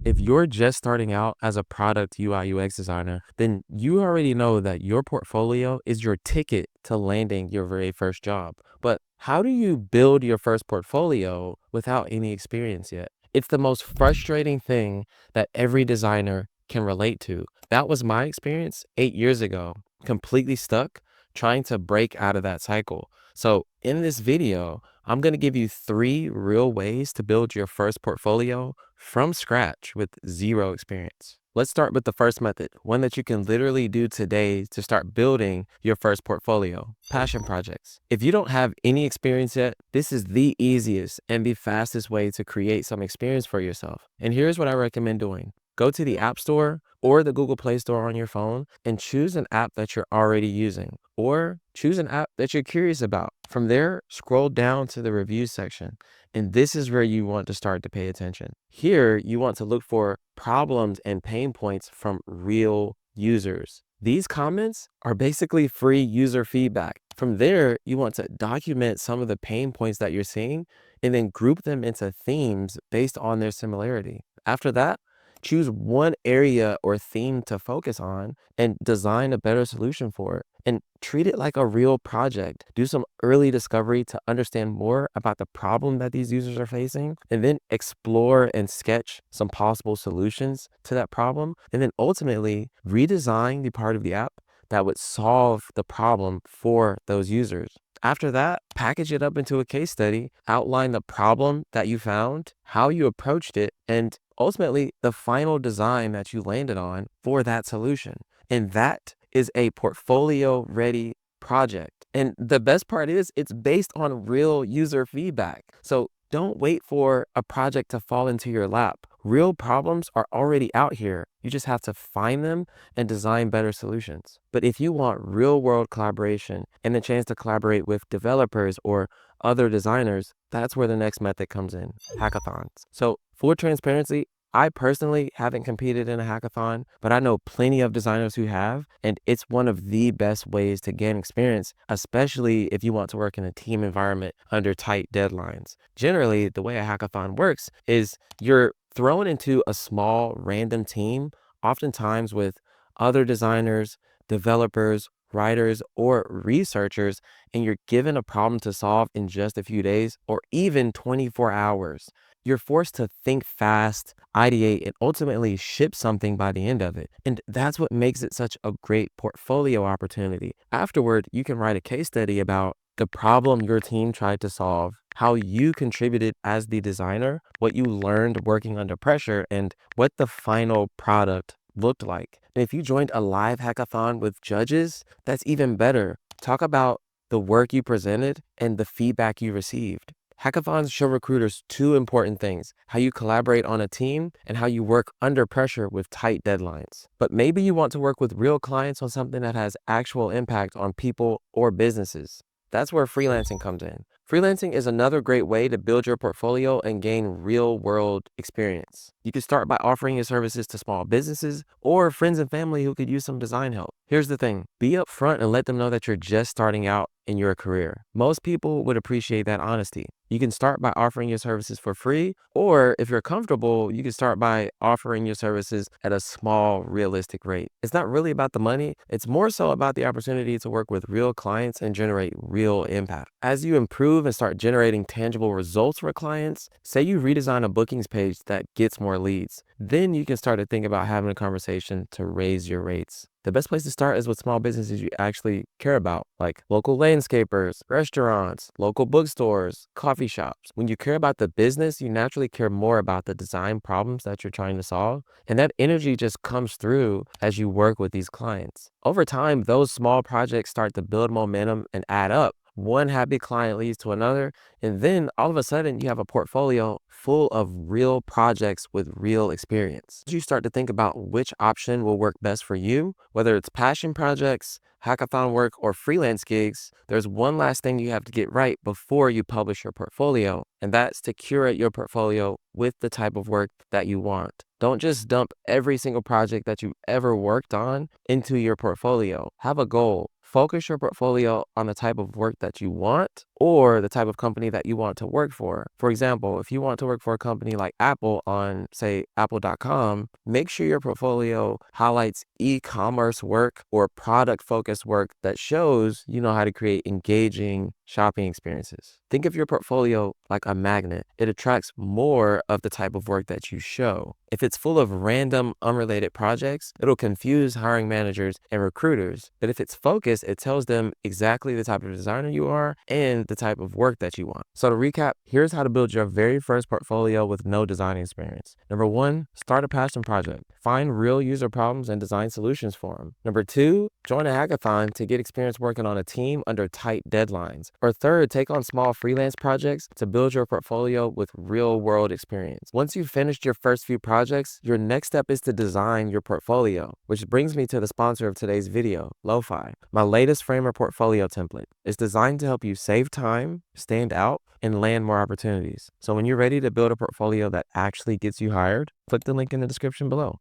If you're just starting out as a product UI UX designer, then you already know that your portfolio is your ticket to landing your very first job. But how do you build your first portfolio without any experience yet? It's the most frustrating thing that every designer can relate to. That was my experience 8 years ago, completely stuck trying to break out of that cycle. So in this video, I'm going to give you 3 real ways to build your first portfolio from scratch with zero experience. Let's start with the first method, one that you can literally do today to start building your first portfolio: passion projects. If you don't have any experience yet, this is the easiest and the fastest way to create some experience for yourself. And here's what I recommend doing. Go to the App Store or the Google Play Store on your phone and choose an app that you're already using, or choose an app that you're curious about. From there, scroll down to the reviews section, and this is where you want to start to pay attention. Here, you want to look for problems and pain points from real users. These comments are basically free user feedback. From there, you want to document some of the pain points that you're seeing and then group them into themes based on their similarity. After that, choose one area or theme to focus on and design a better solution for it. And treat it like a real project. Do some early discovery to understand more about the problem that these users are facing, and then explore and sketch some possible solutions to that problem. And then ultimately redesign the part of the app that would solve the problem for those users. After that, package it up into a case study, outline the problem that you found, how you approached it, and ultimately the final design that you landed on for that solution. And that is a portfolio ready project. And the best part is it's based on real user feedback. So don't wait for a project to fall into your lap. Real problems are already out here. You just have to find them and design better solutions. But if you want real world collaboration and the chance to collaborate with developers or other designers, that's where the next method comes in: hackathons. So full transparency, I personally haven't competed in a hackathon, but I know plenty of designers who have, and it's one of the best ways to gain experience, especially if you want to work in a team environment under tight deadlines. Generally, the way a hackathon works is you're thrown into a small random team, oftentimes with other designers, developers, writers, or researchers, and you're given a problem to solve in just a few days or even 24 hours. You're forced to think fast, ideate, and ultimately ship something by the end of it. And that's what makes it such a great portfolio opportunity. Afterward, you can write a case study about the problem your team tried to solve, how you contributed as the designer, what you learned working under pressure, and what the final product looked like. And if you joined a live hackathon with judges, that's even better. Talk about the work you presented and the feedback you received. Hackathons show recruiters 2 important things: how you collaborate on a team and how you work under pressure with tight deadlines. But maybe you want to work with real clients on something that has actual impact on people or businesses. That's where freelancing comes in. Freelancing is another great way to build your portfolio and gain real world experience. You can start by offering your services to small businesses or friends and family who could use some design help. Here's the thing: be upfront and let them know that you're just starting out in your career. Most people would appreciate that honesty. You can start by offering your services for free, or if you're comfortable, you can start by offering your services at a small, realistic rate. It's not really about the money, it's more so about the opportunity to work with real clients and generate real impact. As you improve and start generating tangible results for clients, say you redesign a bookings page that gets more leads, then you can start to think about having a conversation to raise your rates. The best place to start is with small businesses you actually care about, like local landscapers, restaurants, local bookstores, coffee shops. When you care about the business, you naturally care more about the design problems that you're trying to solve. And that energy just comes through as you work with these clients. Over time, those small projects start to build momentum and add up. One happy client leads to another, and then all of a sudden you have a portfolio full of real projects with real experience. You start to think about which option will work best for you, whether it's passion projects, hackathon work, or freelance gigs. There's one last thing you have to get right before you publish your portfolio, and that's to curate your portfolio with the type of work that you want. Don't just dump every single project that you've ever worked on into your portfolio. Have a goal. Focus your portfolio on the type of work that you want or the type of company that you want to work for. For example, if you want to work for a company like Apple on, say, apple.com, make sure your portfolio highlights e-commerce work or product-focused work that shows you know how to create engaging shopping experiences. Think of your portfolio like a magnet. It attracts more of the type of work that you show. If it's full of random, unrelated projects, it'll confuse hiring managers and recruiters. But if it's focused, it tells them exactly the type of designer you are and the type of work that you want. So to recap, here's how to build your very first portfolio with no design experience. Number one, start a passion project. Find real user problems and design solutions for them. Number two, join a hackathon to get experience working on a team under tight deadlines. Or third, take on small freelance projects to build your portfolio with real world experience. Once you've finished your first few projects, your next step is to design your portfolio, which brings me to the sponsor of today's video, Lo-Fi, my latest Framer portfolio template. It's designed to help you save time, stand out, and land more opportunities. So when you're ready to build a portfolio that actually gets you hired, click the link in the description below.